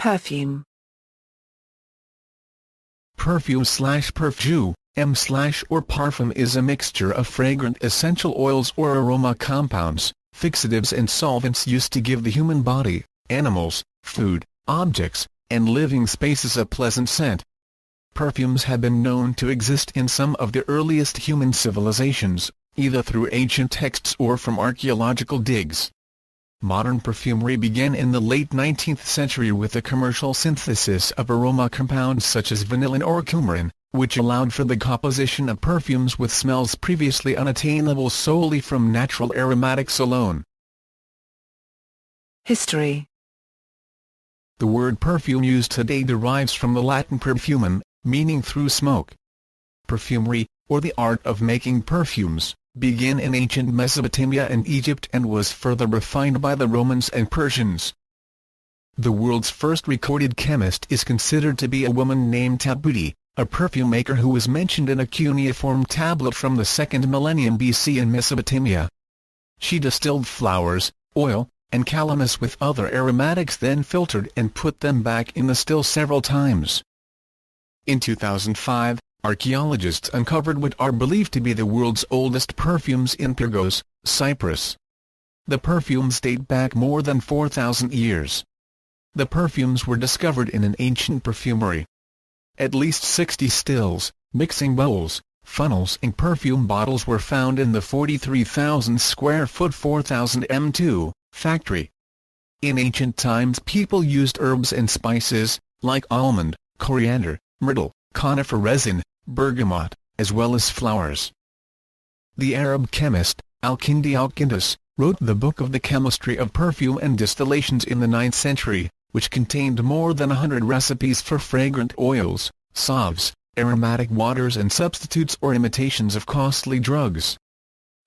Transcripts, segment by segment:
Perfume. Perfume/perfume, or parfum is a mixture of fragrant essential oils or aroma compounds, fixatives and solvents used to give the human body, animals, food, objects, and living spaces a pleasant scent. Perfumes have been known to exist in some of the earliest human civilizations, either through ancient texts or from archaeological digs. Modern perfumery began in the late 19th century with the commercial synthesis of aroma compounds such as vanillin or coumarin, which allowed for the composition of perfumes with smells previously unattainable solely from natural aromatics alone. History. The word perfume used today derives from the Latin perfumum, meaning through smoke. Perfumery, or the art of making perfumes, began in ancient Mesopotamia and Egypt and was further refined by the Romans and Persians. The world's first recorded chemist is considered to be a woman named Tabuti, a perfume maker who was mentioned in a cuneiform tablet from the 2nd millennium BC in Mesopotamia. She distilled flowers, oil, and calamus with other aromatics, then filtered and put them back in the still several times. In 2005, archaeologists uncovered what are believed to be the world's oldest perfumes in Pyrgos, Cyprus. The perfumes date back more than 4,000 years. The perfumes were discovered in an ancient perfumery. At least 60 stills, mixing bowls, funnels and perfume bottles were found in the 43,000 square foot 4,000 m2 factory. In ancient times people used herbs and spices, like almond, coriander, myrtle, conifer resin, bergamot, as well as flowers. The Arab chemist, Al-Kindi al-Qindus, wrote the Book of the Chemistry of Perfume and Distillations in the 9th century, which contained more than 100 recipes for fragrant oils, salves, aromatic waters and substitutes or imitations of costly drugs.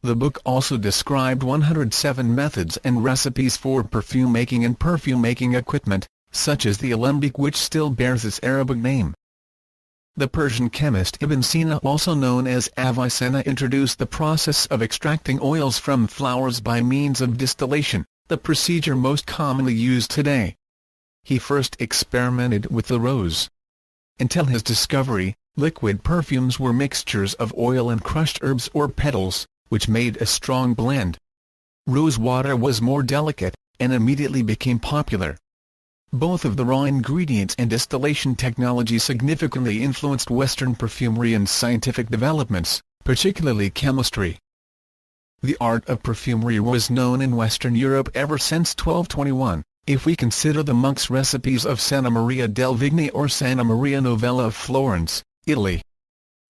The book also described 107 methods and recipes for perfume making and perfume making equipment, such as the alembic, which still bears its Arabic name. The Persian chemist Ibn Sina, also known as Avicenna, introduced the process of extracting oils from flowers by means of distillation, the procedure most commonly used today. He first experimented with the rose. Until his discovery, liquid perfumes were mixtures of oil and crushed herbs or petals, which made a strong blend. Rose water was more delicate, and immediately became popular. Both of the raw ingredients and distillation technology significantly influenced Western perfumery and scientific developments, particularly chemistry. The art of perfumery was known in Western Europe ever since 1221, if we consider the monks' recipes of Santa Maria del Vigni or Santa Maria Novella of Florence, Italy.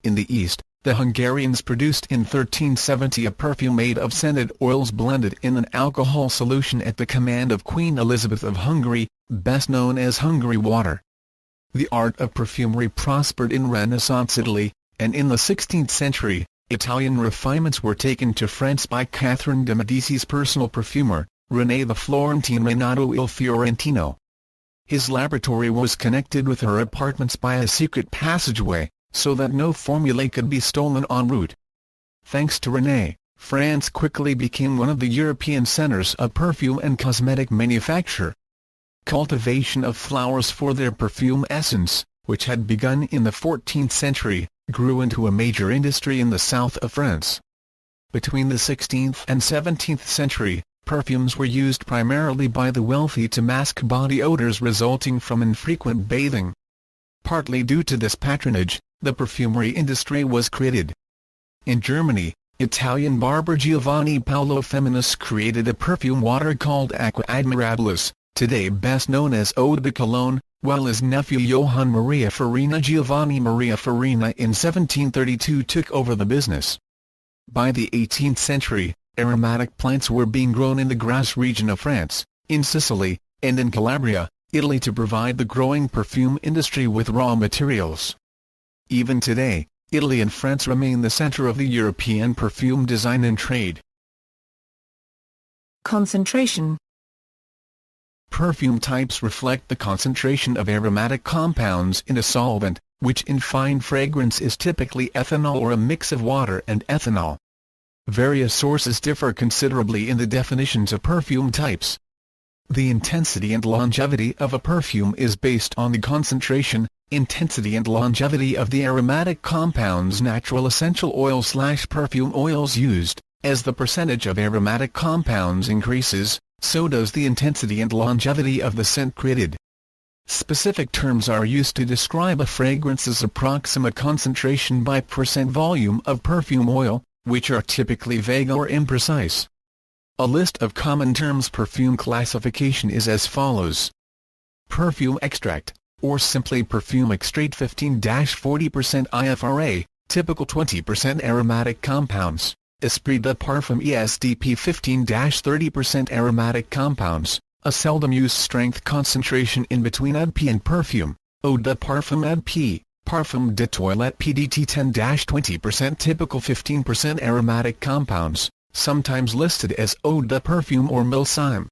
In the East, the Hungarians produced in 1370 a perfume made of scented oils blended in an alcohol solution at the command of Queen Elizabeth of Hungary, best known as Hungary water. The art of perfumery prospered in Renaissance Italy, and in the 16th century, Italian refinements were taken to France by Catherine de' Medici's personal perfumer, René the Florentine Renato il Fiorentino. His laboratory was connected with her apartments by a secret passageway, so that no formulae could be stolen en route. Thanks to René, France quickly became one of the European centers of perfume and cosmetic manufacture. Cultivation of flowers for their perfume essence, which had begun in the 14th century, grew into a major industry in the south of France. Between the 16th and 17th century, perfumes were used primarily by the wealthy to mask body odors resulting from infrequent bathing. Partly due to this patronage, the perfumery industry was created. In Germany, Italian barber Giovanni Paolo Feminis created a perfume water called Aqua Admirabilis, today best known as Eau de Cologne, while his nephew Johann Maria Farina Giovanni Maria Farina in 1732 took over the business. By the 18th century, aromatic plants were being grown in the Grasse region of France, in Sicily, and in Calabria, Italy to provide the growing perfume industry with raw materials. Even today, Italy and France remain the center of the European perfume design and trade. Concentration. Perfume types reflect the concentration of aromatic compounds in a solvent, which in fine fragrance is typically ethanol or a mix of water and ethanol. Various sources differ considerably in the definitions of perfume types. The intensity and longevity of a perfume is based on the concentration, intensity and longevity of the aromatic compounds natural essential oil/perfume oils used. As the percentage of aromatic compounds increases, so does the intensity and longevity of the scent created. Specific terms are used to describe a fragrance's approximate concentration by percent volume of perfume oil, which are typically vague or imprecise. A list of common terms. Perfume classification is as follows. Perfume extract, or simply perfume extract 15-40% IFRA, typical 20% aromatic compounds. Esprit de parfum ESDP 15-30% aromatic compounds, a seldom used strength concentration in between EDP and perfume. Eau de parfum EDP, parfum de toilette PDT 10-20% typical 15% aromatic compounds, sometimes listed as eau de perfume or milsim.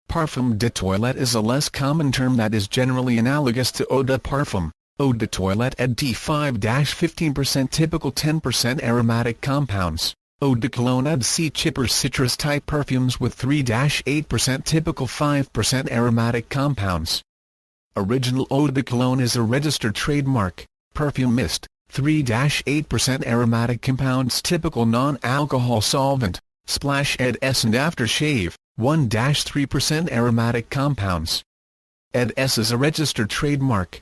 Parfum de toilette is a less common term that is generally analogous to eau de parfum. Eau de toilette EDT 5-15% typical 10% aromatic compounds. Eau de cologne EDC chipper citrus type perfumes with 3-8% typical 5% aromatic compounds. Original eau de cologne is a registered trademark. Perfume mist, 3-8% aromatic compounds typical non-alcohol solvent. Splash ED-S and aftershave, 1-3% aromatic compounds. ED-S is a registered trademark.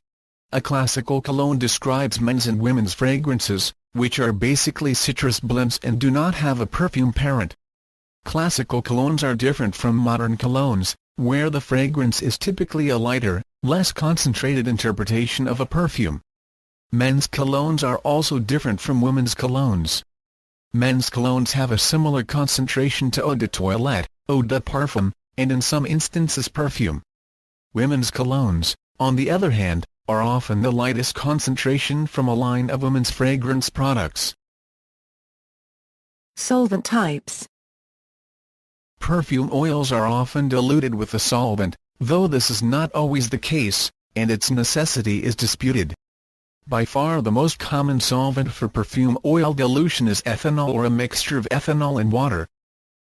A classical cologne describes men's and women's fragrances, which are basically citrus blends and do not have a perfume parent. Classical colognes are different from modern colognes, where the fragrance is typically a lighter, less concentrated interpretation of a perfume. Men's colognes are also different from women's colognes. Men's colognes have a similar concentration to eau de toilette, eau de parfum, and in some instances perfume. Women's colognes, on the other hand, are often the lightest concentration from a line of women's fragrance products. Solvent types. Perfume oils are often diluted with a solvent, though this is not always the case, and its necessity is disputed. By far the most common solvent for perfume oil dilution is ethanol or a mixture of ethanol and water.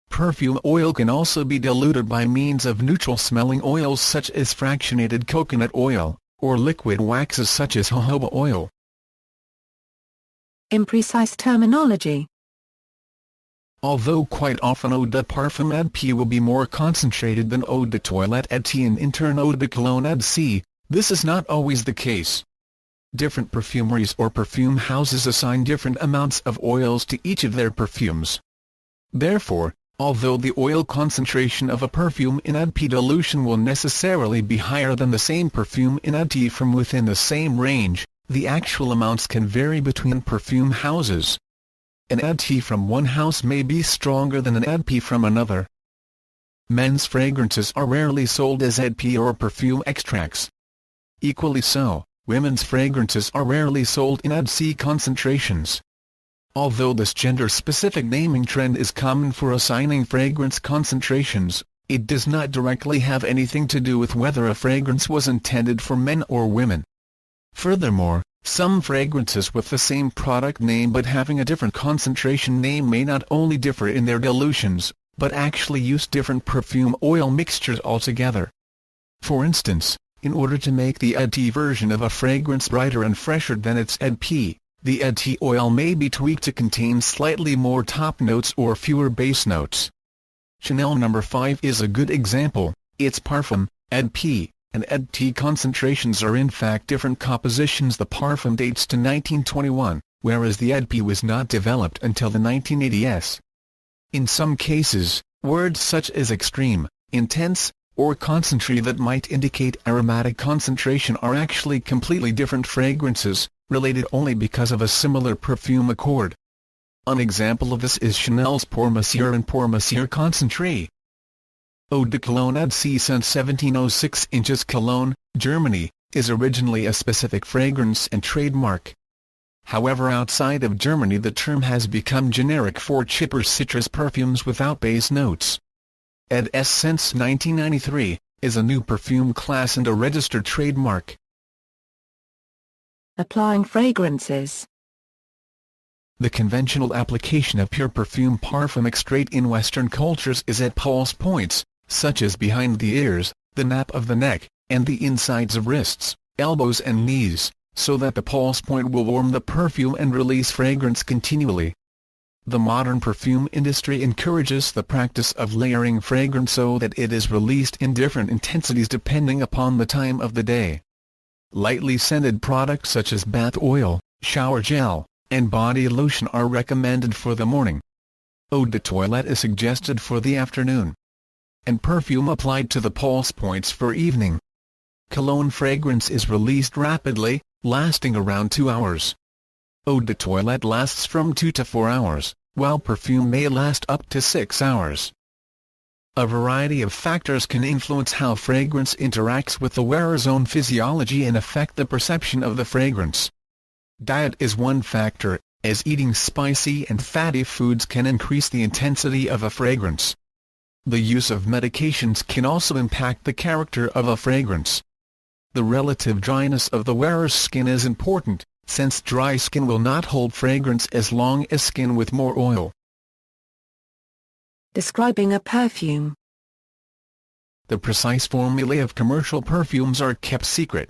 Perfume oil can also be diluted by means of neutral-smelling oils such as fractionated coconut oil, or liquid waxes such as jojoba oil. Imprecise terminology. Although quite often eau de parfum EDP will be more concentrated than eau de toilette EDT and in turn eau de cologne EDC, this is not always the case. Different perfumeries or perfume houses assign different amounts of oils to each of their perfumes. Therefore, although the oil concentration of a perfume in EDP dilution will necessarily be higher than the same perfume in EDT from within the same range, the actual amounts can vary between perfume houses. An EDT from one house may be stronger than an EDP from another. Men's fragrances are rarely sold as EDP or perfume extracts. Equally so, women's fragrances are rarely sold in EDC concentrations. Although this gender-specific naming trend is common for assigning fragrance concentrations, it does not directly have anything to do with whether a fragrance was intended for men or women. Furthermore, some fragrances with the same product name but having a different concentration name may not only differ in their dilutions, but actually use different perfume oil mixtures altogether. For instance, in order to make the EDT version of a fragrance brighter and fresher than its EDP, the EDT oil may be tweaked to contain slightly more top notes or fewer base notes. Chanel No. 5 is a good example. Its parfum, EDP, and EDT concentrations are in fact different compositions. The parfum dates to 1921, whereas the EDP was not developed until the 1980s. In some cases, words such as extreme, intense, or concentrate that might indicate aromatic concentration are actually completely different fragrances, related only because of a similar perfume accord. An example of this is Chanel's Pour Monsieur and Pour Monsieur Concentré. Eau de Cologne EDC since 1706 Inches Cologne, Germany, is originally a specific fragrance and trademark. However, outside of Germany the term has become generic for chipper citrus perfumes without base notes. ED-S since 1993, is a new perfume class and a registered trademark. Applying fragrances. The conventional application of pure perfume parfum extrait in Western cultures is at pulse points, such as behind the ears, the nape of the neck, and the insides of wrists, elbows and knees, so that the pulse point will warm the perfume and release fragrance continually. The modern perfume industry encourages the practice of layering fragrance so that it is released in different intensities depending upon the time of the day. Lightly scented products such as bath oil, shower gel, and body lotion are recommended for the morning. Eau de toilette is suggested for the afternoon, and perfume applied to the pulse points for evening. Cologne fragrance is released rapidly, lasting around 2 hours. Eau de toilette lasts from 2 to 4 hours, while perfume may last up to 6 hours. A variety of factors can influence how fragrance interacts with the wearer's own physiology and affect the perception of the fragrance. Diet is one factor, as eating spicy and fatty foods can increase the intensity of a fragrance. The use of medications can also impact the character of a fragrance. The relative dryness of the wearer's skin is important, since dry skin will not hold fragrance as long as skin with more oil. Describing a perfume. The precise formulae of commercial perfumes are kept secret.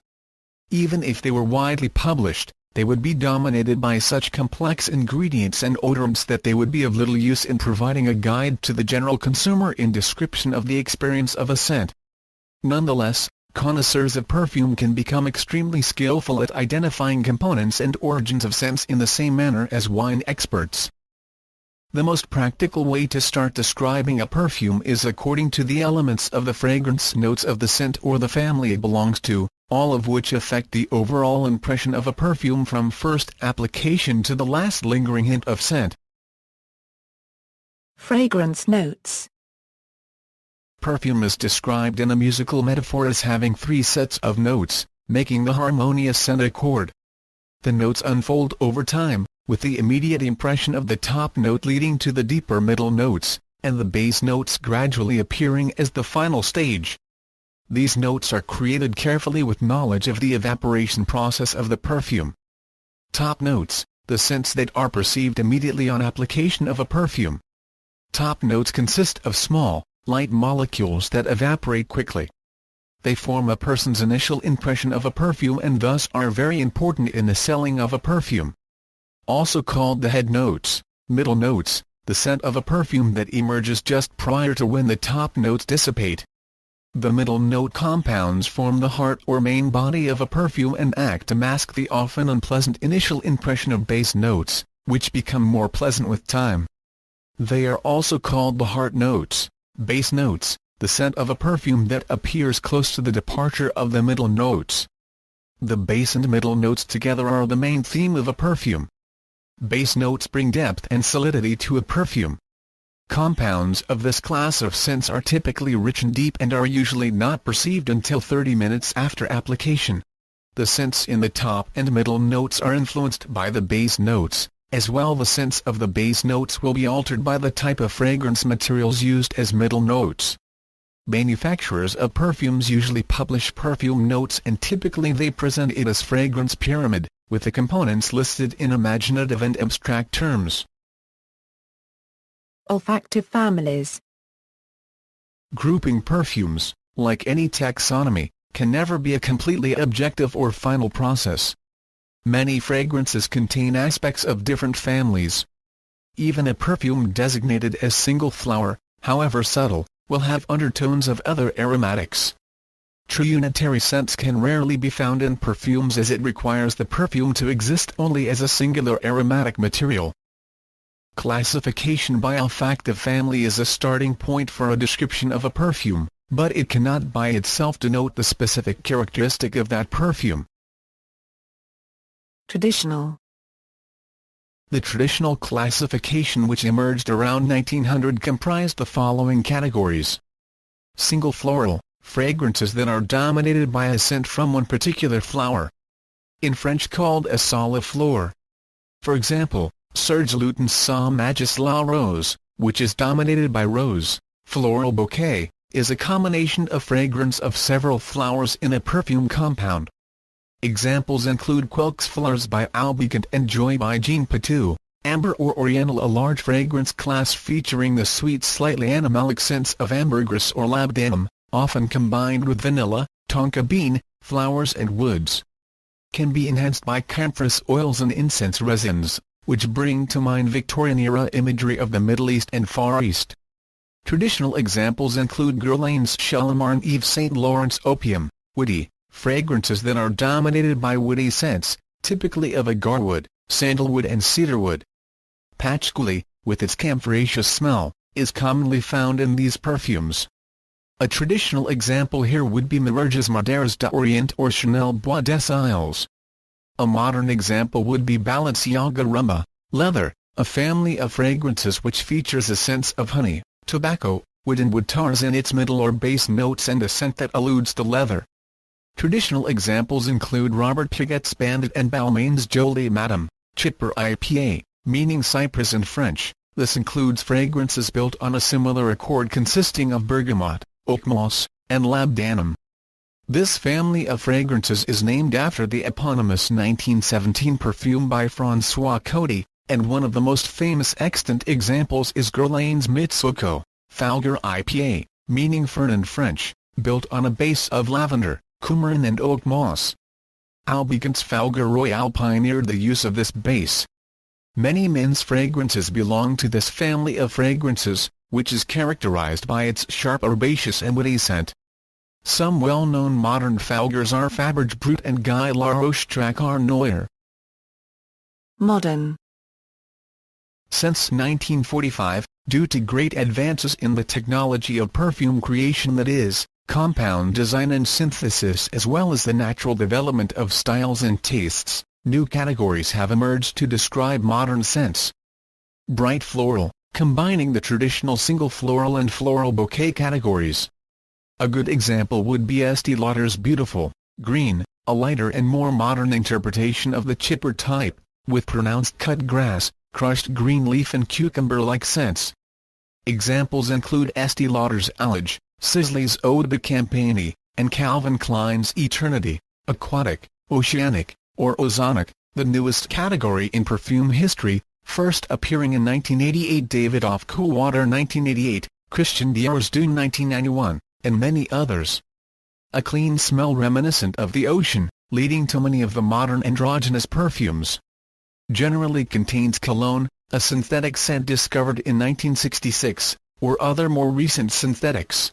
Even if they were widely published, they would be dominated by such complex ingredients and odorants that they would be of little use in providing a guide to the general consumer in description of the experience of a scent. Nonetheless, connoisseurs of perfume can become extremely skillful at identifying components and origins of scents in the same manner as wine experts. The most practical way to start describing a perfume is according to the elements of the fragrance notes of the scent or the family it belongs to, all of which affect the overall impression of a perfume from first application to the last lingering hint of scent. Fragrance notes. Perfume is described in a musical metaphor as having 3 sets of notes, making the harmonious scent accord. The notes unfold over time, with the immediate impression of the top note leading to the deeper middle notes, and the base notes gradually appearing as the final stage. These notes are created carefully with knowledge of the evaporation process of the perfume. Top notes, the scents that are perceived immediately on application of a perfume. Top notes consist of small, light molecules that evaporate quickly. They form a person's initial impression of a perfume and thus are very important in the selling of a perfume. Also called the head notes, middle notes, the scent of a perfume that emerges just prior to when the top notes dissipate. The middle note compounds form the heart or main body of a perfume and act to mask the often unpleasant initial impression of base notes, which become more pleasant with time. They are also called the heart notes, base notes, the scent of a perfume that appears close to the departure of the middle notes. The base and middle notes together are the main theme of a perfume. Base notes bring depth and solidity to a perfume. Compounds of this class of scents are typically rich and deep and are usually not perceived until 30 minutes after application. The scents in the top and middle notes are influenced by the base notes, as well the scents of the base notes will be altered by the type of fragrance materials used as middle notes. Manufacturers of perfumes usually publish perfume notes and typically they present it as fragrance pyramid, with the components listed in imaginative and abstract terms. Olfactive families. Grouping perfumes, like any taxonomy, can never be a completely objective or final process. Many fragrances contain aspects of different families. Even a perfume designated as single flower, however subtle, will have undertones of other aromatics. True unitary scents can rarely be found in perfumes as it requires the perfume to exist only as a singular aromatic material. Classification by olfactive family is a starting point for a description of a perfume, but it cannot by itself denote the specific characteristic of that perfume. Traditional. The traditional classification which emerged around 1900 comprised the following categories. Single floral, fragrances that are dominated by a scent from one particular flower. In French called a seule fleur. For example, Serge Luton's Sans Magus la Rose, which is dominated by rose, floral bouquet, is a combination of fragrance of several flowers in a perfume compound. Examples include Quelques Fleurs by Albicant and Joy by Jean Patou, Amber or Oriental, a large fragrance class featuring the sweet slightly animalic scents of ambergris or labdanum, often combined with vanilla, tonka bean, flowers and woods. Can be enhanced by camphorous oils and incense resins, which bring to mind Victorian-era imagery of the Middle East and Far East. Traditional examples include Guerlain's Shalimar and Yves Saint Laurent's Opium, woody, fragrances that are dominated by woody scents, typically of agarwood, sandalwood and cedarwood. Patchouli, with its camphoraceous smell, is commonly found in these perfumes. A traditional example here would be Maureges Madeiras d'Orient or Chanel Bois des Isles. A modern example would be Balenciaga Rumba, leather, a family of fragrances which features a sense of honey, tobacco, wood and wood tars in its middle or base notes and a scent that alludes to leather. Traditional examples include Robert Piguet's Bandit and Balmain's Jolie Madame, Chipper IPA, meaning cypress in French. This includes fragrances built on a similar accord consisting of bergamot, oak moss, and labdanum. This family of fragrances is named after the eponymous 1917 perfume by François Coty, and one of the most famous extant examples is Guerlain's Mitsuko, Falguer IPA, meaning fern in French, built on a base of lavender, coumarin and oak moss. Albigen's Falguer Royal pioneered the use of this base. Many men's fragrances belong to this family of fragrances, which is characterized by its sharp herbaceous and woody scent. Some well-known modern Falguers are Faberge Brut and Guy Laroche-Dracar Noir. Modern. Since 1945, due to great advances in the technology of perfume creation, that is, compound design and synthesis, as well as the natural development of styles and tastes, new categories have emerged to describe modern scents. Bright floral, combining the traditional single floral and floral bouquet categories. A good example would be Estée Lauder's Beautiful Green, a lighter and more modern interpretation of the chipper type, with pronounced cut grass, crushed green leaf and cucumber-like scents. Examples include Estée Lauder's Allage, Sisley's Eau de Campanie, and Calvin Klein's Eternity, aquatic, oceanic, or ozonic, the newest category in perfume history, first appearing in 1988, Davidoff Cool Water 1988, Christian Dior's Dune 1991, and many others. A clean smell reminiscent of the ocean, leading to many of the modern androgynous perfumes. Generally contains cologne, a synthetic scent discovered in 1966, or other more recent synthetics.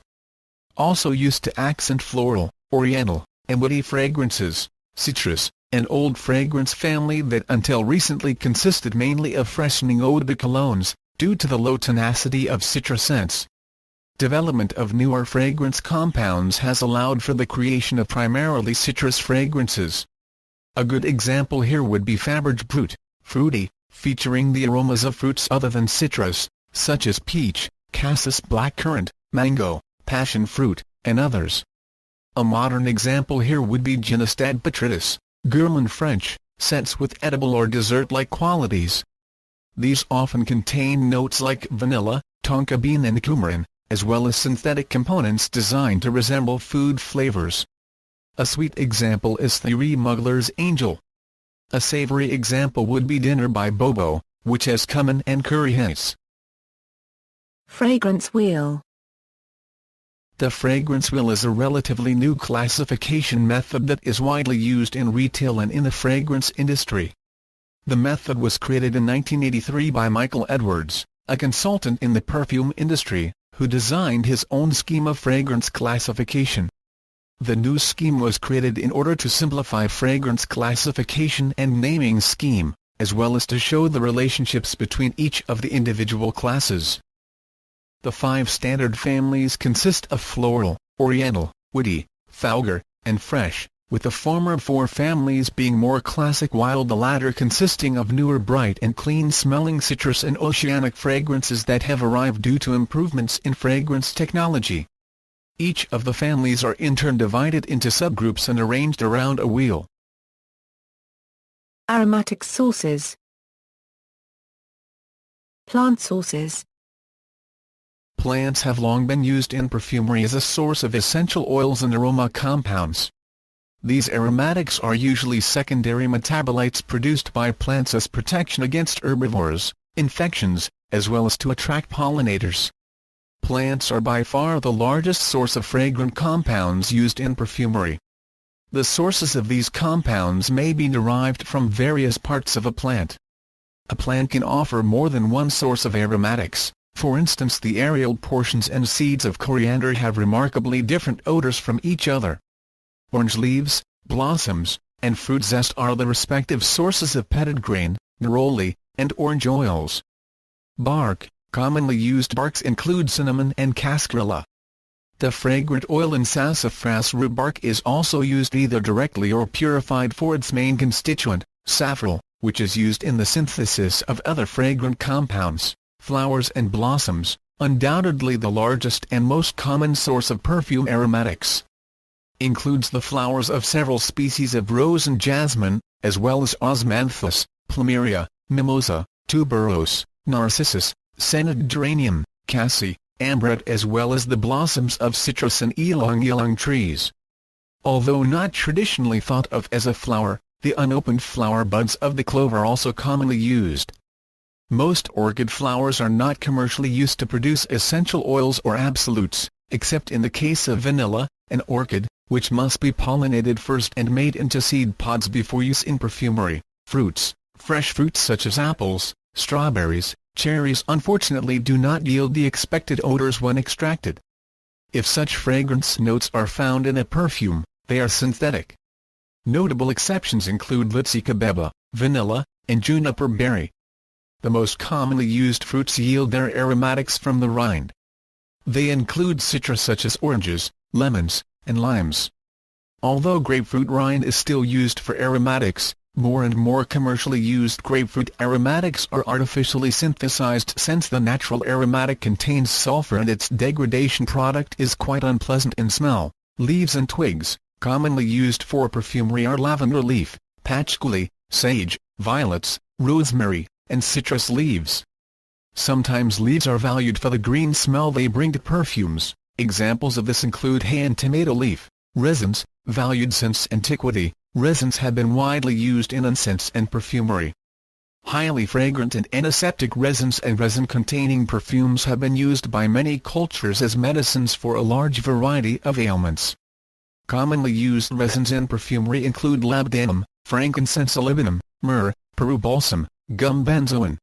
Also used to accent floral, oriental, and woody fragrances, citrus, an old fragrance family that until recently consisted mainly of freshening eau de colognes, due to the low tenacity of citrus scents. Development of newer fragrance compounds has allowed for the creation of primarily citrus fragrances. A good example here would be Faberge Brut, fruity, featuring the aromas of fruits other than citrus, such as peach, cassis blackcurrant, mango, passion fruit, and others. A modern example here would be Ginestad Botrytis, gourmand French, scents with edible or dessert-like qualities. These often contain notes like vanilla, tonka bean and coumarin, as well as synthetic components designed to resemble food flavors. A sweet example is Thierry Mugler's Angel. A savory example would be Dinner by Bobo, which has cumin and curry hints. Fragrance wheel. The fragrance wheel is a relatively new classification method that is widely used in retail and in the fragrance industry. The method was created in 1983 by Michael Edwards, a consultant in the perfume industry, who designed his own scheme of fragrance classification. The new scheme was created in order to simplify fragrance classification and naming scheme, as well as to show the relationships between each of the individual classes. The 5 standard families consist of floral, oriental, woody, Falguer, and fresh, with the former 4 families being more classic while the latter consisting of newer bright and clean-smelling citrus and oceanic fragrances that have arrived due to improvements in fragrance technology. Each of the families are in turn divided into subgroups and arranged around a wheel. Aromatic sources. Plant sources. Plants have long been used in perfumery as a source of essential oils and aroma compounds. These aromatics are usually secondary metabolites produced by plants as protection against herbivores, infections, as well as to attract pollinators. Plants are by far the largest source of fragrant compounds used in perfumery. The sources of these compounds may be derived from various parts of a plant. A plant can offer more than one source of aromatics. For instance, the aerial portions and seeds of coriander have remarkably different odors from each other. Orange leaves, blossoms, and fruit zest are the respective sources of petitgrain, neroli, and orange oils. Bark. Commonly used barks include cinnamon and cascarilla. The fragrant oil in sassafras root bark is also used either directly or purified for its main constituent, safrole, which is used in the synthesis of other fragrant compounds. Flowers and blossoms, undoubtedly the largest and most common source of perfume aromatics. Includes the flowers of several species of rose and jasmine, as well as osmanthus, plumeria, mimosa, tuberose, narcissus, Senna-geranium, cassie, ambret, as well as the blossoms of citrus and ylang-ylang trees. Although not traditionally thought of as a flower, the unopened flower buds of the clove are also commonly used. Most orchid flowers are not commercially used to produce essential oils or absolutes, except in the case of vanilla, an orchid, which must be pollinated first and made into seed pods before use in perfumery. Fruits. Fresh fruits such as apples, strawberries, cherries unfortunately do not yield the expected odors when extracted. If such fragrance notes are found in a perfume, they are synthetic. Notable exceptions include lychee vanilla, and juniper berry. The most commonly used fruits yield their aromatics from the rind. They include citrus such as oranges, lemons, and limes. Although grapefruit rind is still used for aromatics, more and more commercially used grapefruit aromatics are artificially synthesized since the natural aromatic contains sulfur and its degradation product is quite unpleasant in smell. Leaves and twigs, commonly used for perfumery, are lavender leaf, patchouli, sage, violets, rosemary, and citrus leaves. Sometimes leaves are valued for the green smell they bring to perfumes. Examples of this include hay and tomato leaf. Resins, valued since antiquity. Resins have been widely used in incense and perfumery. Highly fragrant and antiseptic resins and resin-containing perfumes have been used by many cultures as medicines for a large variety of ailments. Commonly used resins in perfumery include labdanum, frankincense libanum, myrrh, Peru balsam, gum benzoin.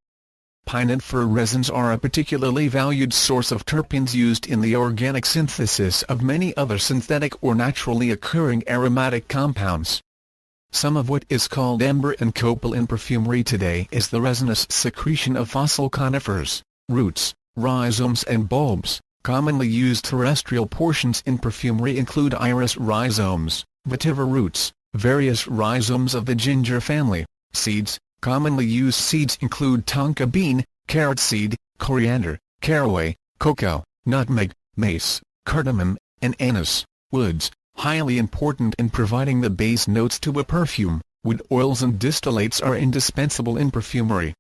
Pine and fir resins are a particularly valued source of terpenes used in the organic synthesis of many other synthetic or naturally occurring aromatic compounds. Some of what is called amber and copal in perfumery today is the resinous secretion of fossil conifers, roots, rhizomes and bulbs. Commonly used terrestrial portions in perfumery include iris rhizomes, vetiver roots, various rhizomes of the ginger family. Seeds. Commonly used seeds include tonka bean, carrot seed, coriander, caraway, cocoa, nutmeg, mace, cardamom, and anise. Woods. Highly important in providing the base notes to a perfume, wood oils and distillates are indispensable in perfumery.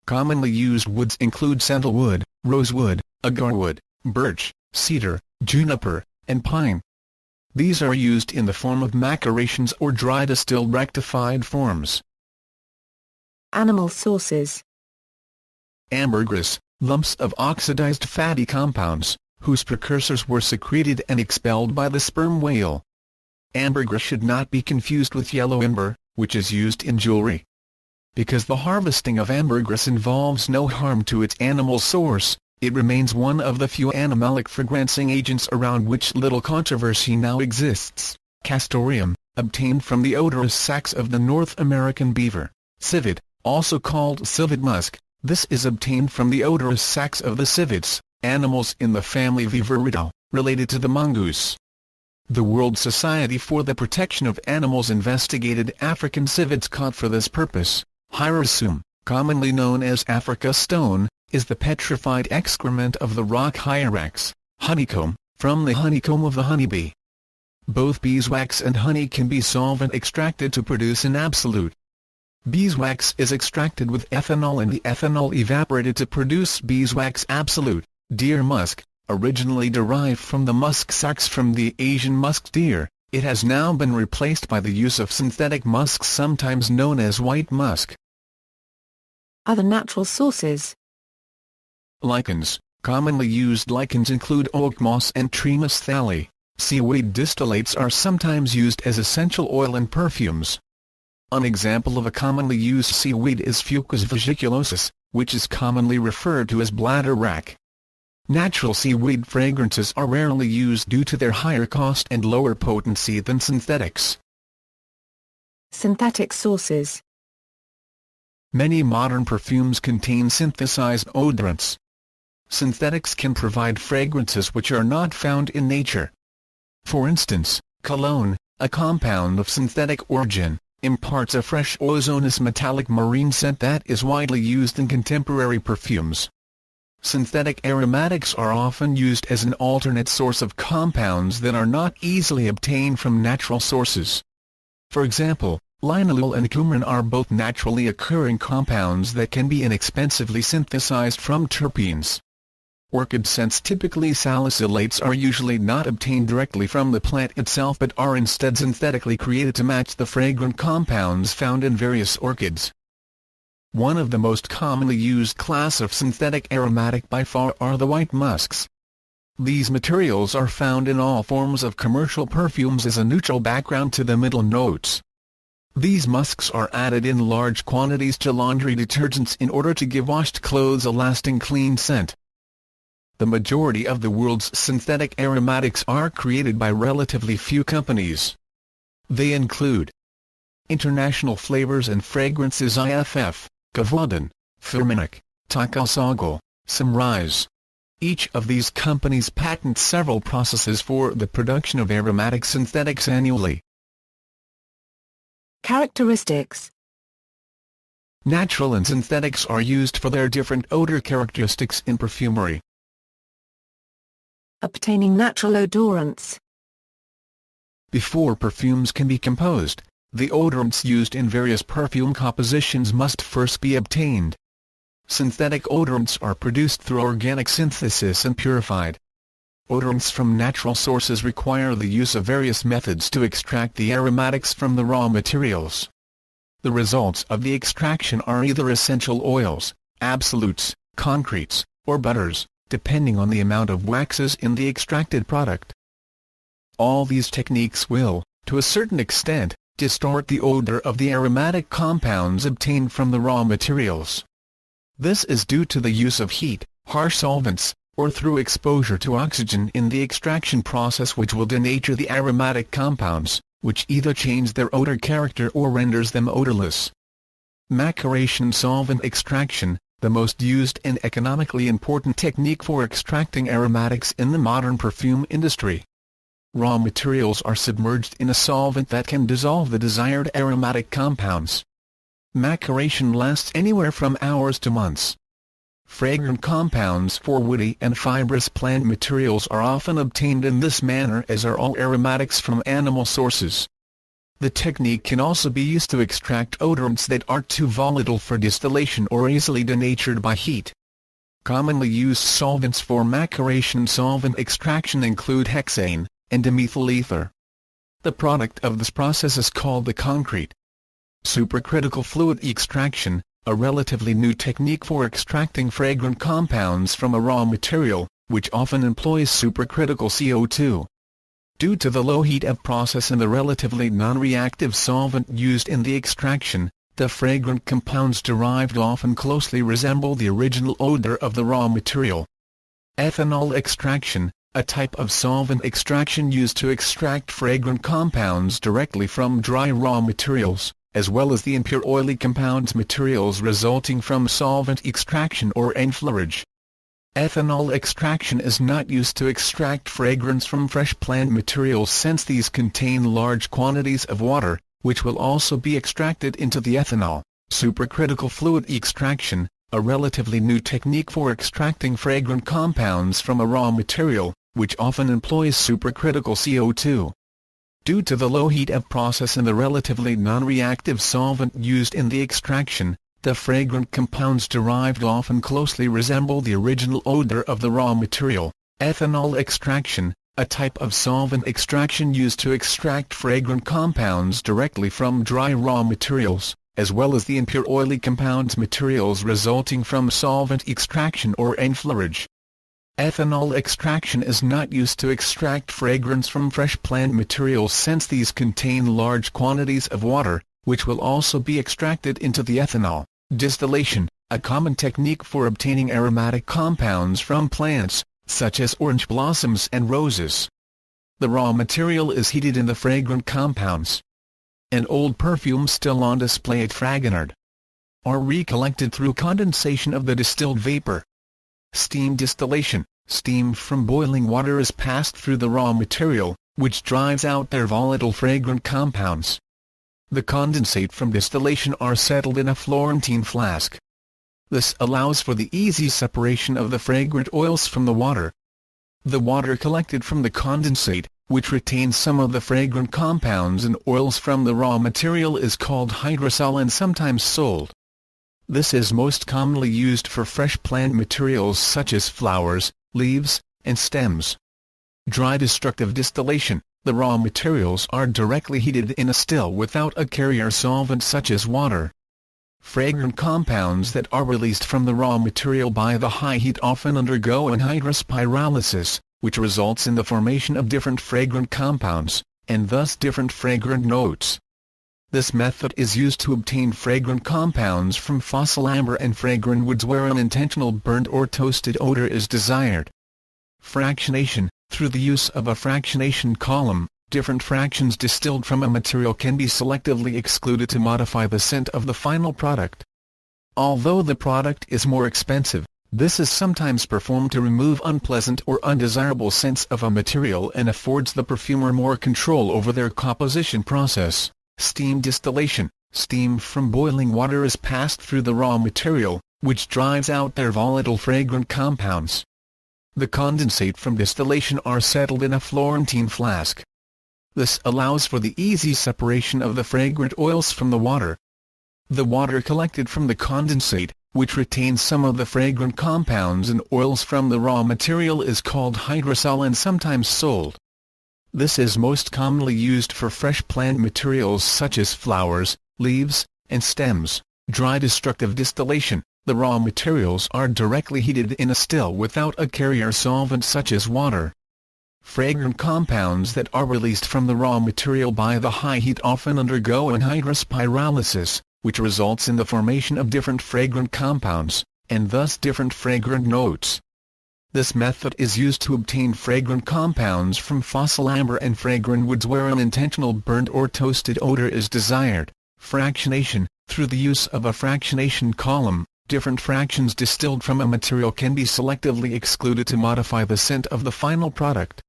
Commonly used woods include sandalwood, rosewood, agarwood, birch, cedar, juniper, and pine. These are used in the form of macerations or dry distilled rectified forms. Animal sources. Ambergris, lumps of oxidized fatty compounds, whose precursors were secreted and expelled by the sperm whale. Ambergris should not be confused with yellow amber, which is used in jewelry. Because the harvesting of ambergris involves no harm to its animal source, it remains one of the few animalic fragrancing agents around which little controversy now exists. Castoreum, obtained from the odorous sacs of the North American beaver. Civet, also called civet musk, this is obtained from the odorous sacs of the civets, animals in the family Viveridae, related to the mongoose. The World Society for the Protection of Animals investigated African civets caught for this purpose. Hyraceum, commonly known as Africa stone, is the petrified excrement of the rock hyrax. Honeycomb, from the honeycomb of the honeybee. Both beeswax and honey can be solvent extracted to produce an absolute. Beeswax is extracted with ethanol and the ethanol evaporated to produce beeswax absolute. Deer musk, originally derived from the musk sacs from the Asian musk deer, It has now been replaced by the use of synthetic musks, sometimes known as white musk. Other natural sources. Lichens. Commonly used lichens include oak moss and Tremus thali. Seaweed distillates are sometimes used as essential oil in perfumes. An example of a commonly used seaweed is Fucus vesiculosus, which is commonly referred to as bladder wrack. Natural seaweed fragrances are rarely used due to their higher cost and lower potency than synthetics. Synthetic sources. Many modern perfumes contain synthesized odorants. Synthetics can provide fragrances which are not found in nature. For instance, cologne, a compound of synthetic origin, imparts a fresh ozonous metallic marine scent that is widely used in contemporary perfumes. Synthetic aromatics are often used as an alternate source of compounds that are not easily obtained from natural sources. For example, linalool and coumarin are both naturally occurring compounds that can be inexpensively synthesized from terpenes. Orchid scents, typically salicylates, are usually not obtained directly from the plant itself but are instead synthetically created to match the fragrant compounds found in various orchids. One of the most commonly used class of synthetic aromatic by far are the white musks. These materials are found in all forms of commercial perfumes as a neutral background to the middle notes. These musks are added in large quantities to laundry detergents in order to give washed clothes a lasting clean scent. The majority of the world's synthetic aromatics are created by relatively few companies. They include International Flavors and Fragrances IFF, Givaudan, Firmenich, Takasago, Symrise. Each of these companies patents several processes for the production of aromatic synthetics annually. Characteristics. Natural and synthetics are used for their different odor characteristics in perfumery. Obtaining natural odorants. Before perfumes can be composed, the odorants used in various perfume compositions must first be obtained. Synthetic odorants are produced through organic synthesis and purified. Odorants from natural sources require the use of various methods to extract the aromatics from the raw materials. The results of the extraction are either essential oils, absolutes, concretes, or butters, depending on the amount of waxes in the extracted product. All these techniques will, to a certain extent, distort the odor of the aromatic compounds obtained from the raw materials. This is due to the use of heat, harsh solvents, or through exposure to oxygen in the extraction process, which will denature the aromatic compounds, which either change their odor character or renders them odorless. Macération solvent extraction, the most used and economically important technique for extracting aromatics in the modern perfume industry. Raw materials are submerged in a solvent that can dissolve the desired aromatic compounds. Macération lasts anywhere from hours to months. Fragrant compounds for woody and fibrous plant materials are often obtained in this manner, as are all aromatics from animal sources. The technique can also be used to extract odorants that are too volatile for distillation or easily denatured by heat. Commonly used solvents for macération solvent extraction include hexane and dimethyl ether. The product of this process is called the concrete. Supercritical fluid extraction, a relatively new technique for extracting fragrant compounds from a raw material, which often employs supercritical CO2. Due to the low heat of process and the relatively non-reactive solvent used in the extraction, the fragrant compounds derived often closely resemble the original odor of the raw material. Ethanol extraction, a type of solvent extraction used to extract fragrant compounds directly from dry raw materials, as well as the impure oily compounds materials resulting from solvent extraction or enfleurage. Ethanol extraction is not used to extract fragrance from fresh plant materials, since these contain large quantities of water, which will also be extracted into the ethanol. Supercritical fluid extraction, a relatively new technique for extracting fragrant compounds from a raw material, which often employs supercritical CO2. Due to the low heat of process and the relatively non-reactive solvent used in the extraction, the fragrant compounds derived often closely resemble the original odor of the raw material. Ethanol extraction, a type of solvent extraction used to extract fragrant compounds directly from dry raw materials, as well as the impure oily compounds materials resulting from solvent extraction or enfleurage. Ethanol extraction is not used to extract fragrance from fresh plant materials since these contain large quantities of water, which will also be extracted into the ethanol. Distillation, a common technique for obtaining aromatic compounds from plants, such as orange blossoms and roses. The raw material is heated in the fragrant compounds. An old perfume still on display at Fragonard are recollected through condensation of the distilled vapor. Steam distillation, steam from boiling water is passed through the raw material, which drives out their volatile fragrant compounds. The condensate from distillation are settled in a Florentine flask. This allows for the easy separation of the fragrant oils from the water. The water collected from the condensate, which retains some of the fragrant compounds and oils from the raw material, is called hydrosol and sometimes sold. This is most commonly used for fresh plant materials such as flowers, leaves, and stems. Dry destructive distillation, the raw materials are directly heated in a still without a carrier solvent such as water. Fragrant compounds that are released from the raw material by the high heat often undergo anhydrous pyrolysis, which results in the formation of different fragrant compounds, and thus different fragrant notes. This method is used to obtain fragrant compounds from fossil amber and fragrant woods where an intentional burnt or toasted odor is desired. Fractionation, through the use of a fractionation column, different fractions distilled from a material can be selectively excluded to modify the scent of the final product. Although the product is more expensive, this is sometimes performed to remove unpleasant or undesirable scents of a material and affords the perfumer more control over their composition process. Steam distillation, steam from boiling water is passed through the raw material, which drives out their volatile fragrant compounds. The condensate from distillation are settled in a Florentine flask. This allows for the easy separation of the fragrant oils from the water. The water collected from the condensate, which retains some of the fragrant compounds and oils from the raw material, is called hydrosol and sometimes sold. This is most commonly used for fresh plant materials such as flowers, leaves, and stems. Dry destructive distillation, the raw materials are directly heated in a still without a carrier solvent such as water. Fragrant compounds that are released from the raw material by the high heat often undergo anhydrous pyrolysis, which results in the formation of different fragrant compounds, and thus different fragrant notes. This method is used to obtain fragrant compounds from fossil amber and fragrant woods where an intentional burnt or toasted odor is desired. Fractionation, through the use of a fractionation column, different fractions distilled from a material can be selectively excluded to modify the scent of the final product.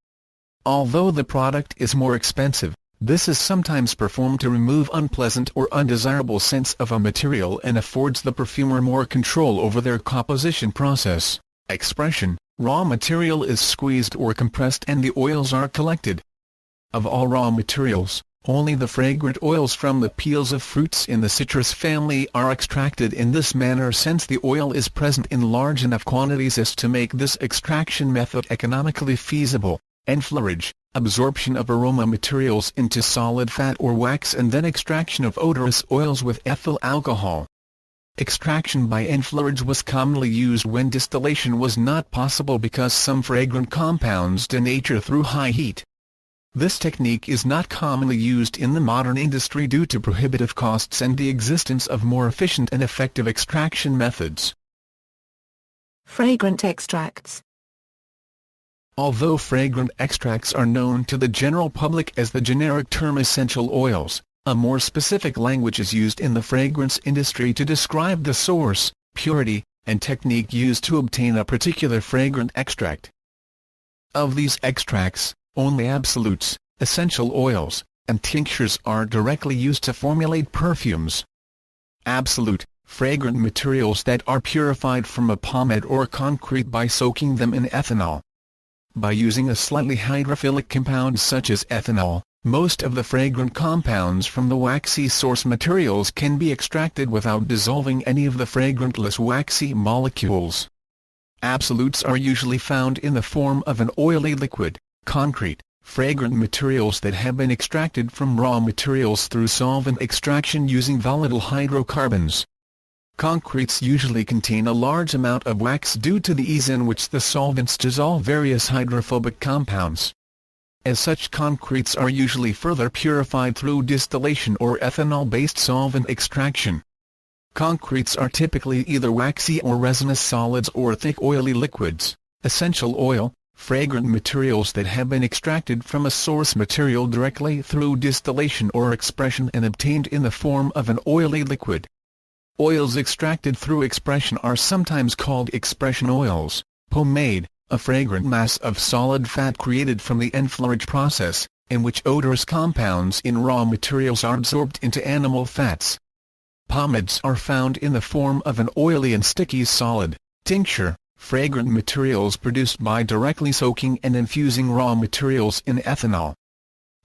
Although the product is more expensive, this is sometimes performed to remove unpleasant or undesirable scents of a material and affords the perfumer more control over their composition process. Expression, raw material is squeezed or compressed and the oils are collected. Of all raw materials, only the fragrant oils from the peels of fruits in the citrus family are extracted in this manner since the oil is present in large enough quantities as to make this extraction method economically feasible. Enfleurage, absorption of aroma materials into solid fat or wax and then extraction of odorous oils with ethyl alcohol. Extraction by enfleurage was commonly used when distillation was not possible because some fragrant compounds denature through high heat. This technique is not commonly used in the modern industry due to prohibitive costs and the existence of more efficient and effective extraction methods. Fragrant extracts. Although fragrant extracts are known to the general public as the generic term essential oils, a more specific language is used in the fragrance industry to describe the source, purity, and technique used to obtain a particular fragrant extract. Of these extracts, only absolutes, essential oils, and tinctures are directly used to formulate perfumes. Absolute, fragrant materials that are purified from a pomade or concrete by soaking them in ethanol. By using a slightly hydrophilic compound such as ethanol, most of the fragrant compounds from the waxy source materials can be extracted without dissolving any of the fragrantless waxy molecules. Absolutes are usually found in the form of an oily liquid, Concrete, fragrant materials that have been extracted from raw materials through solvent extraction using volatile hydrocarbons. Concretes usually contain a large amount of wax due to the ease in which the solvents dissolve various hydrophobic compounds. As such, concretes are usually further purified through distillation or ethanol-based solvent extraction. Concretes are typically either waxy or resinous solids or thick oily liquids, essential oil, fragrant materials that have been extracted from a source material directly through distillation or expression and obtained in the form of an oily liquid. Oils extracted through expression are sometimes called expression oils. Pomade, a fragrant mass of solid fat created from the enfleurage process, in which odorous compounds in raw materials are absorbed into animal fats. Pomades are found in the form of an oily and sticky solid. Tincture, fragrant materials produced by directly soaking and infusing raw materials in ethanol.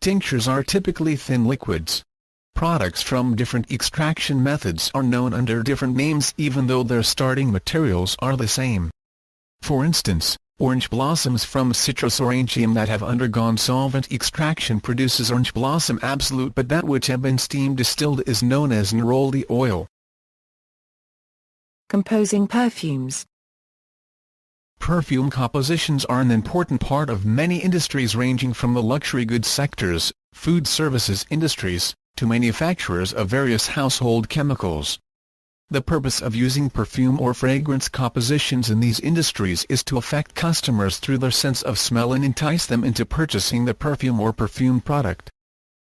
Tinctures are typically thin liquids. Products from different extraction methods are known under different names even though their starting materials are the same. For instance, orange blossoms from Citrus aurantium that have undergone solvent extraction produces orange blossom absolute, but that which have been steam distilled is known as neroli oil. Composing perfumes. Perfume compositions are an important part of many industries ranging from the luxury goods sectors, food services industries, to manufacturers of various household chemicals. The purpose of using perfume or fragrance compositions in these industries is to affect customers through their sense of smell and entice them into purchasing the perfume or perfume product.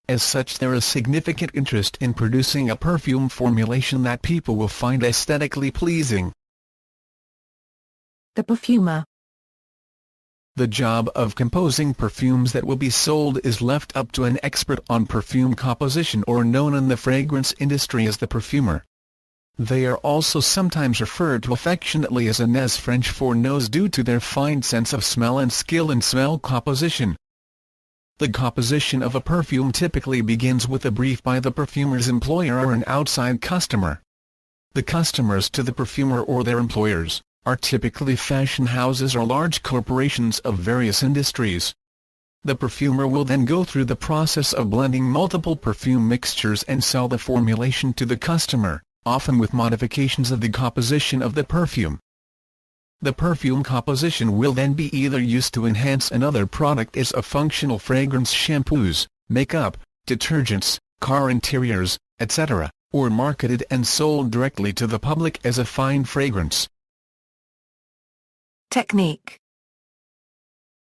As such, there is significant interest in producing a perfume formulation that people will find aesthetically pleasing. The perfumer. The job of composing perfumes that will be sold is left up to an expert on perfume composition, or known in the fragrance industry as the perfumer. They are also sometimes referred to affectionately as a nez French for nose due to their fine sense of smell and skill in smell composition. The composition of a perfume typically begins with a brief by the perfumer's employer or an outside customer. The customers to the perfumer or their employers are typically fashion houses or large corporations of various industries. The perfumer will then go through the process of blending multiple perfume mixtures and sell the formulation to the customer, often with modifications of the composition of the perfume. The perfume composition will then be either used to enhance another product as a functional fragrance, shampoos, makeup, detergents, car interiors, etc., or marketed and sold directly to the public as a fine fragrance. Technique.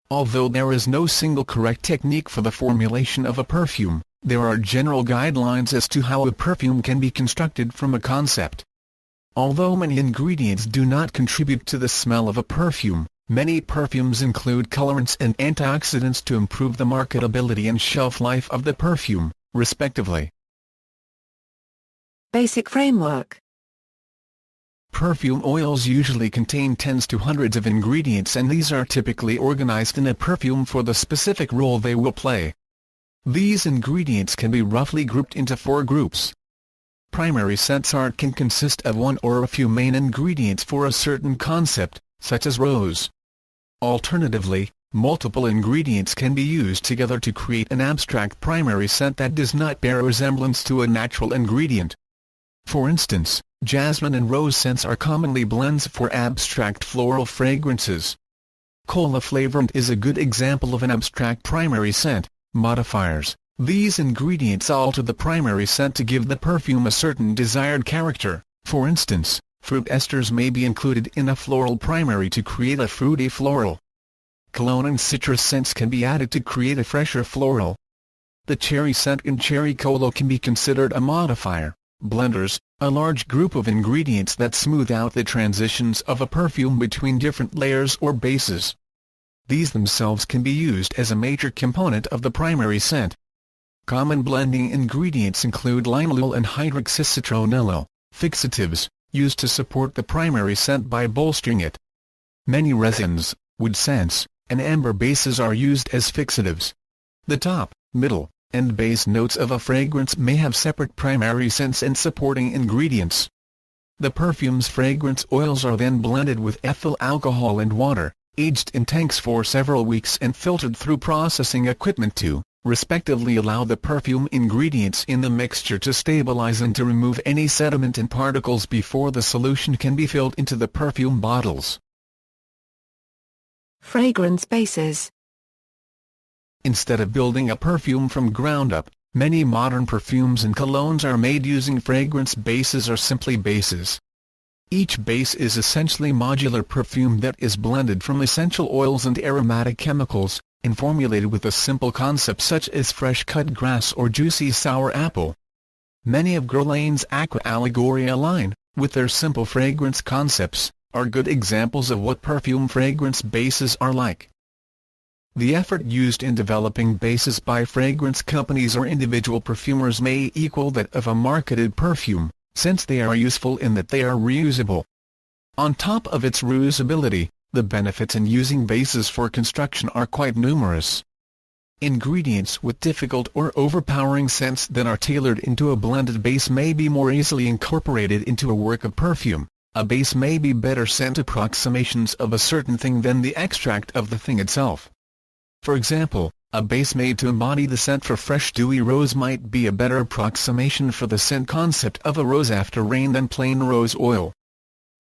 Although there is no single correct technique for the formulation of a perfume, there are general guidelines as to how a perfume can be constructed from a concept. Although many ingredients do not contribute to the smell of a perfume, many perfumes include colorants and antioxidants to improve the marketability and shelf life of the perfume, respectively. Basic framework. Perfume oils usually contain tens to hundreds of ingredients, and these are typically organized in a perfume for the specific role they will play. These ingredients can be roughly grouped into 4 groups. Primary scents can consist of one or a few main ingredients for a certain concept, such as rose. Alternatively, multiple ingredients can be used together to create an abstract primary scent that does not bear resemblance to a natural ingredient. For instance, jasmine and rose scents are commonly blends for abstract floral fragrances. Cola flavor is a good example of an abstract primary scent. Modifiers: these ingredients alter the primary scent to give the perfume a certain desired character. For instance, fruit esters may be included in a floral primary to create a fruity floral. Cologne and citrus scents can be added to create a fresher floral. The cherry scent in cherry cola can be considered a modifier. Blenders, a large group of ingredients that smooth out the transitions of a perfume between different layers or bases. These themselves can be used as a major component of the primary scent. Common blending ingredients include linalool and hydroxycitronellyl, fixatives, used to support the primary scent by bolstering it. Many resins, wood scents, and amber bases are used as fixatives. The top, middle, and base notes of a fragrance may have separate primary scents and supporting ingredients. The perfume's fragrance oils are then blended with ethyl alcohol and water, aged in tanks for several weeks and filtered through processing equipment to, respectively, allow the perfume ingredients in the mixture to stabilize and to remove any sediment and particles before the solution can be filled into the perfume bottles. Fragrance bases. Instead of building a perfume from ground up, many modern perfumes and colognes are made using fragrance bases or simply bases. Each base is essentially modular perfume that is blended from essential oils and aromatic chemicals, and formulated with a simple concept such as fresh-cut grass or juicy sour apple. Many of Guerlain's Aqua Allegoria line, with their simple fragrance concepts, are good examples of what perfume fragrance bases are like. The effort used in developing bases by fragrance companies or individual perfumers may equal that of a marketed perfume, since they are useful in that they are reusable. On top of its reusability, the benefits in using bases for construction are quite numerous. Ingredients with difficult or overpowering scents that are tailored into a blended base may be more easily incorporated into a work of perfume. A base may be better scent approximations of a certain thing than the extract of the thing itself. For example, a base made to embody the scent for fresh dewy rose might be a better approximation for the scent concept of a rose after rain than plain rose oil.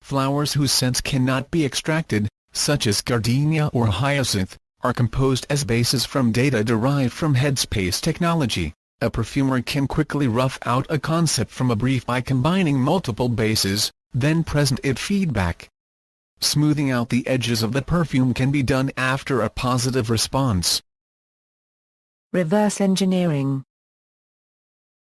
Flowers whose scents cannot be extracted, such as gardenia or hyacinth, are composed as bases from data derived from headspace technology. A perfumer can quickly rough out a concept from a brief by combining multiple bases, then present it feedback. Smoothing out the edges of the perfume can be done after a positive response. Reverse engineering.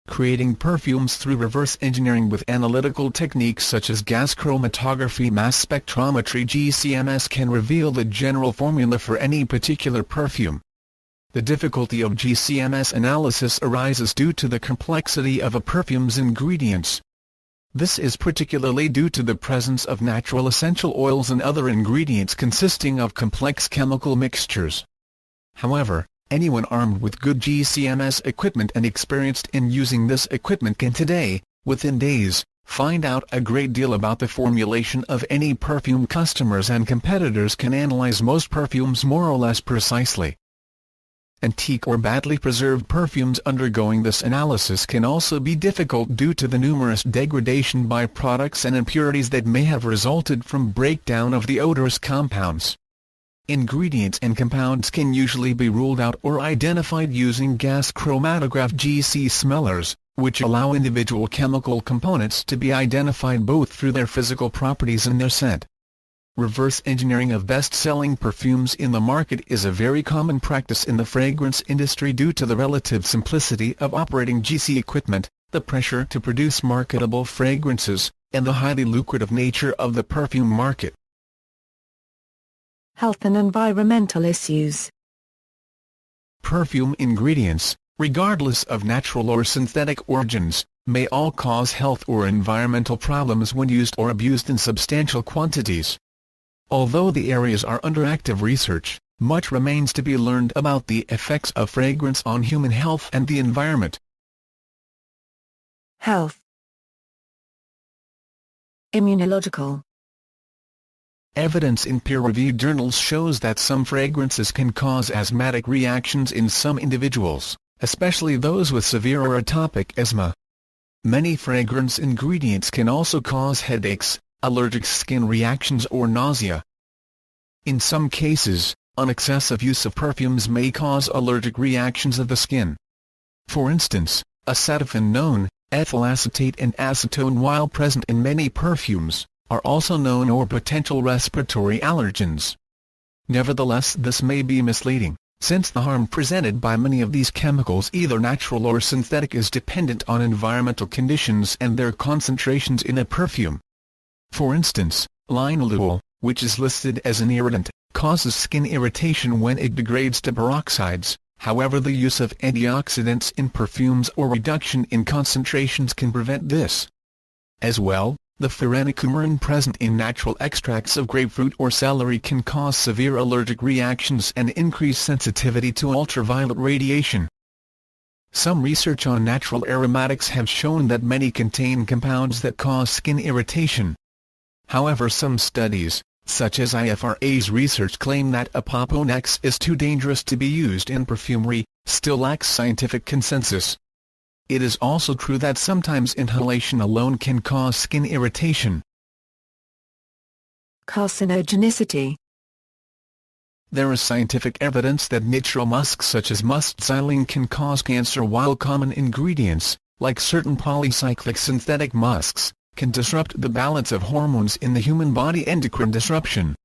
Creating perfumes through reverse engineering with analytical techniques such as gas chromatography, mass spectrometry, GCMS can reveal the general formula for any particular perfume. The difficulty of GCMS analysis arises due to the complexity of a perfume's ingredients. This is particularly due to the presence of natural essential oils and other ingredients consisting of complex chemical mixtures. However, anyone armed with good GCMS equipment and experienced in using this equipment can today, within days, find out a great deal about the formulation of any perfume. Customers and competitors can analyze most perfumes more or less precisely. Antique or badly preserved perfumes undergoing this analysis can also be difficult due to the numerous degradation byproducts and impurities that may have resulted from breakdown of the odorous compounds. Ingredients and compounds can usually be ruled out or identified using gas chromatograph GC smellers, which allow individual chemical components to be identified both through their physical properties and their scent. Reverse engineering of best-selling perfumes in the market is a very common practice in the fragrance industry due to the relative simplicity of operating GC equipment, the pressure to produce marketable fragrances, and the highly lucrative nature of the perfume market. Health and environmental issues. Perfume ingredients, regardless of natural or synthetic origins, may all cause health or environmental problems when used or abused in substantial quantities. Although the areas are under active research, much remains to be learned about the effects of fragrance on human health and the environment. Health. Immunological. Evidence in peer-reviewed journals shows that some fragrances can cause asthmatic reactions in some individuals, especially those with severe or atopic asthma. Many fragrance ingredients can also cause headaches, allergic skin reactions or nausea. In some cases, excessive use of perfumes may cause allergic reactions of the skin. For instance, acetaminophen, ethyl acetate and acetone, while present in many perfumes, are also known or potential respiratory allergens. Nevertheless, this may be misleading, since the harm presented by many of these chemicals, either natural or synthetic, is dependent on environmental conditions and their concentrations in a perfume. For instance, linalool, which is listed as an irritant, causes skin irritation when it degrades to peroxides. However, the use of antioxidants in perfumes or reduction in concentrations can prevent this. As well, the phenylenecoumarin present in natural extracts of grapefruit or celery can cause severe allergic reactions and increase sensitivity to ultraviolet radiation. Some research on natural aromatics have shown that many contain compounds that cause skin irritation. However, some studies, such as IFRA's research claim that Apoponax is too dangerous to be used in perfumery, still lacks scientific consensus. It is also true that sometimes inhalation alone can cause skin irritation. Carcinogenicity. There is scientific evidence that natural musks such as musk xylene can cause cancer, while common ingredients, like certain polycyclic synthetic musks, can disrupt the balance of hormones in the human body. Endocrine disruption.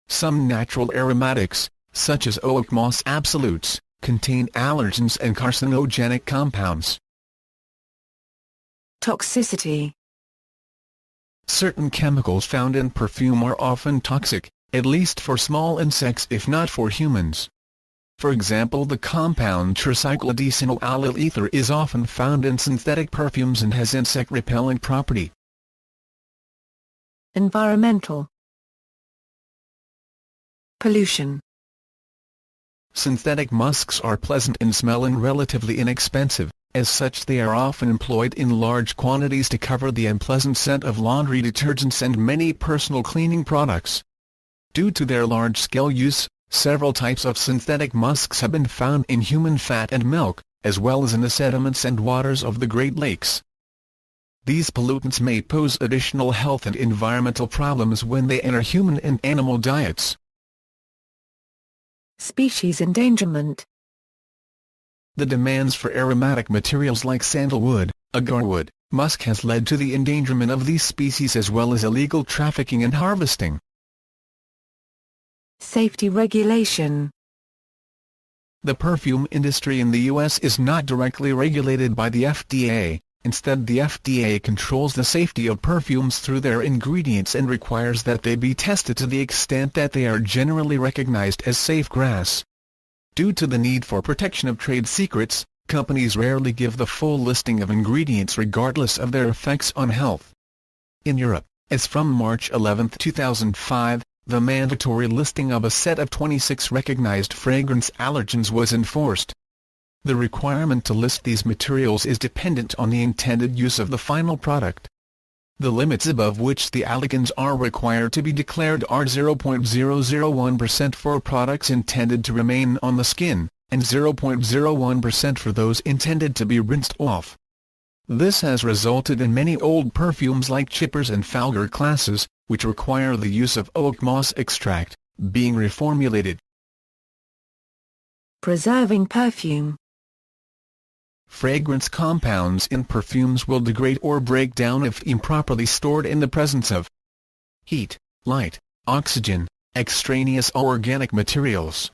Some natural aromatics, such as oak moss absolutes, contain allergens and carcinogenic compounds. Toxicity. Certain chemicals found in perfume are often toxic, at least for small insects if not for humans. For example, the compound tricyclodecynyl allyl ether is often found in synthetic perfumes and has insect-repellent property. Environmental. Pollution. Synthetic musks are pleasant in smell and relatively inexpensive. As such, they are often employed in large quantities to cover the unpleasant scent of laundry detergents and many personal cleaning products. Due to their large-scale use, several types of synthetic musks have been found in human fat and milk, as well as in the sediments and waters of the Great Lakes. These pollutants may pose additional health and environmental problems when they enter human and animal diets. Species endangerment. The demands for aromatic materials like sandalwood, agarwood, musk has led to the endangerment of these species as well as illegal trafficking and harvesting. Safety regulation. The perfume industry in the U.S. is not directly regulated by the FDA. Instead, the FDA controls the safety of perfumes through their ingredients and requires that they be tested to the extent that they are generally recognized as safe grass. Due to the need for protection of trade secrets, companies rarely give the full listing of ingredients regardless of their effects on health. In Europe, as from March 11, 2005, the mandatory listing of a set of 26 recognized fragrance allergens was enforced. The requirement to list these materials is dependent on the intended use of the final product. The limits above which the allergens are required to be declared are 0.001% for products intended to remain on the skin, and 0.01% for those intended to be rinsed off. This has resulted in many old perfumes like Chippers and Falger classes, which require the use of oak moss extract, being reformulated. Preserving perfume. Fragrance compounds in perfumes will degrade or break down if improperly stored in the presence of heat, light, oxygen, extraneous or organic materials.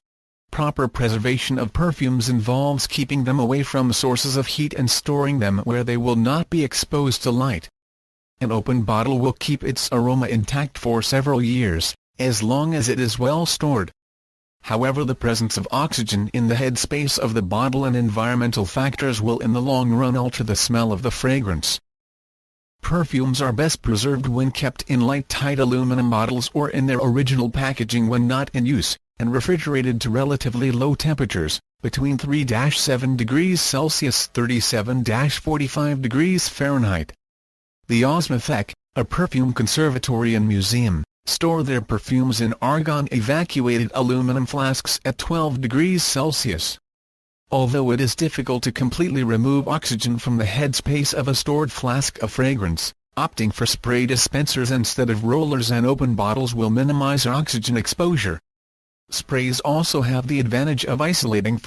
Proper preservation of perfumes involves keeping them away from sources of heat and storing them where they will not be exposed to light. An open bottle will keep its aroma intact for several years, as long as it is well stored. However, the presence of oxygen in the headspace of the bottle and environmental factors will in the long run alter the smell of the fragrance. Perfumes are best preserved when kept in light-tight aluminum bottles or in their original packaging when not in use, and refrigerated to relatively low temperatures, between 3-7 degrees Celsius (37-45 degrees Fahrenheit). The Osmothek, a perfume conservatory and museum, store their perfumes in argon-evacuated aluminum flasks at 12 degrees Celsius. Although it is difficult to completely remove oxygen from the headspace of a stored flask of fragrance, opting for spray dispensers instead of rollers and open bottles will minimize oxygen exposure. Sprays also have the advantage of isolating